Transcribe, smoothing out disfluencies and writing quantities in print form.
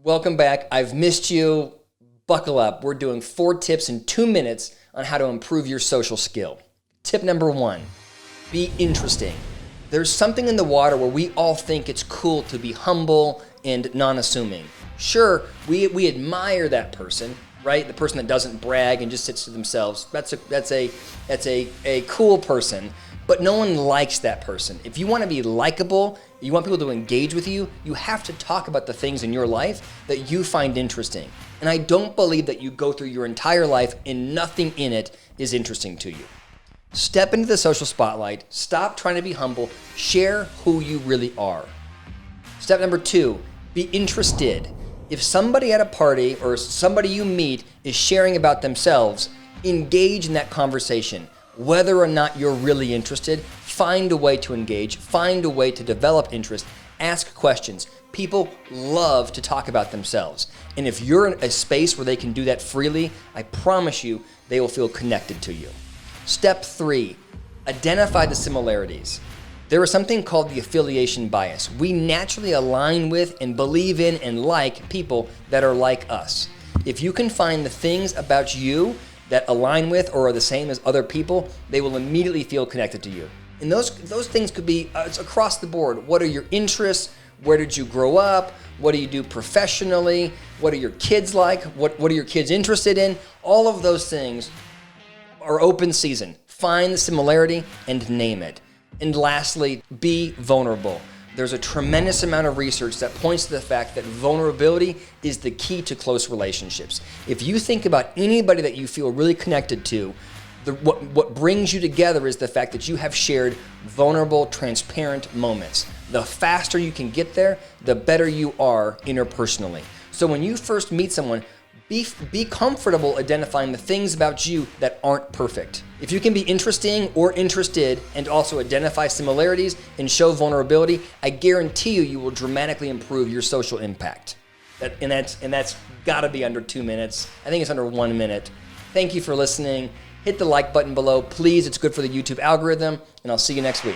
Welcome back. I've missed you. Buckle up. We're doing 4 tips in 2 minutes on how to improve your social skill. Tip number 1, be interesting. There's something in the water where we all think it's cool to be humble and non-assuming. Sure, we admire that person, right? The person that doesn't brag and just sits to themselves. That's a cool person, but no one likes that person. If you want to be likable, you want people to engage with you, you have to talk about the things in your life that you find interesting. And I don't believe that you go through your entire life and nothing in it is interesting to you. Step into the social spotlight, stop trying to be humble, share who you really are. Step number 2, be interested. If somebody at a party or somebody you meet is sharing about themselves, engage in that conversation. Whether or not you're really interested, find a way to engage, find a way to develop interest, ask questions. People love to talk about themselves. And if you're in a space where they can do that freely, I promise you, they will feel connected to you. Step 3, identify the similarities. There is something called the affiliation bias. We naturally align with and believe in and like people that are like us. If you can find the things about you that align with or are the same as other people, they will immediately feel connected to you. And those things could be it's across the board. What are your interests? Where did you grow up? What do you do professionally? What are your kids like? What are your kids interested in? All of those things are open season. Find the similarity and name it. And lastly, be vulnerable. There's a tremendous amount of research that points to the fact that vulnerability is the key to close relationships. If you think about anybody that you feel really connected to, what brings you together is the fact that you have shared vulnerable, transparent moments. The faster you can get there, the better you are interpersonally. So when you first meet someone, be comfortable identifying the things about you that aren't perfect. If you can be interesting or interested and also identify similarities and show vulnerability, I guarantee you will dramatically improve your social impact. And that's gotta be under 2 minutes. I think it's under 1 minute. Thank you for listening. Hit the like button below, please. It's good for the YouTube algorithm, and I'll see you next week.